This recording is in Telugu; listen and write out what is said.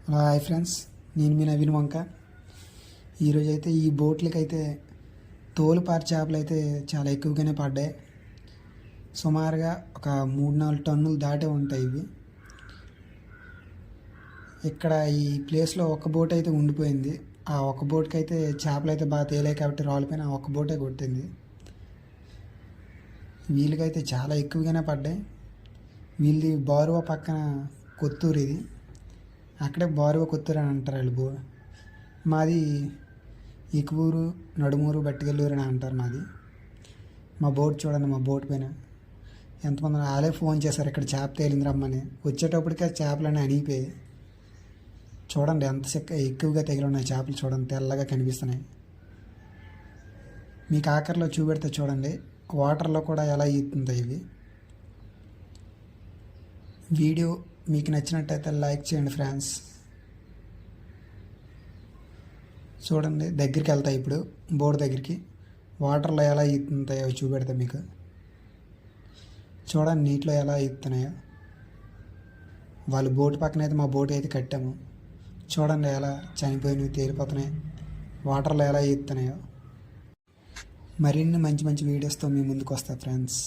హలో హాయ్ ఫ్రెండ్స్, నేను మీ నవీన్ వంక. ఈరోజు అయితే ఈ బోట్లకి అయితే తోలుపారి చేపలు అయితే చాలా ఎక్కువగానే పడ్డాయి. సుమారుగా ఒక 3-4 టన్నులు దాటే ఉంటాయి ఇవి. ఇక్కడ ఈ ప్లేస్లో ఒక బోట్ అయితే ఉండిపోయింది. ఆ ఒక బోట్కి అయితే చేపలు అయితే బాగా తేలాయి కాబట్టి రాలిపోయిన ఆ ఒక్క బోటే కొట్టింది. వీళ్ళకైతే చాలా ఎక్కువగానే పడ్డాయి. వీళ్ళది బారువ పక్కన కొత్తూరు, ఇది అక్కడే బారువ కొత్తూరు అని అంటారు వాళ్ళు. మాది ఇకువూరు, నడుమూరు, బట్టిగల్లూరు అని అంటారు మాది. మా బోట్ చూడండి, మా బోట్ పైన ఎంతమంది వాళ్ళే ఫోన్ చేశారు ఇక్కడ చేప తేలింది రమ్మని. వచ్చేటప్పటికే చేపలన్నీ అణిగిపోయాయి. చూడండి ఎంత ఎక్కువగా తెగిలి ఉన్నాయి చేపలు. చూడండి తెల్లగా కనిపిస్తున్నాయి. మీకు ఆఖరిలో చూపెడితే చూడండి వాటర్లో కూడా ఎలా ఈతుంటాయి ఇవి. వీడియో మీకు నచ్చినట్టయితే లైక్ చేయండి ఫ్రెండ్స్. చూడండి దగ్గరికి వెళ్తాయి ఇప్పుడు బోర్డు దగ్గరికి. వాటర్లో ఎలా ఈతుంటాయో చూపెడతా మీకు. చూడండి నీటిలో ఎలా ఈతున్నాయో. వాళ్ళు బోటు పక్కన అయితే మా బోటు అయితే కట్టాము. చూడండి ఎలా చనిపోయినవి తేలిపోతున్నాయి, వాటర్లో ఎలా ఈతున్నాయో. మరిన్ని మంచి మంచి వీడియోస్తో మీ ముందుకు వస్తా ఫ్రెండ్స్.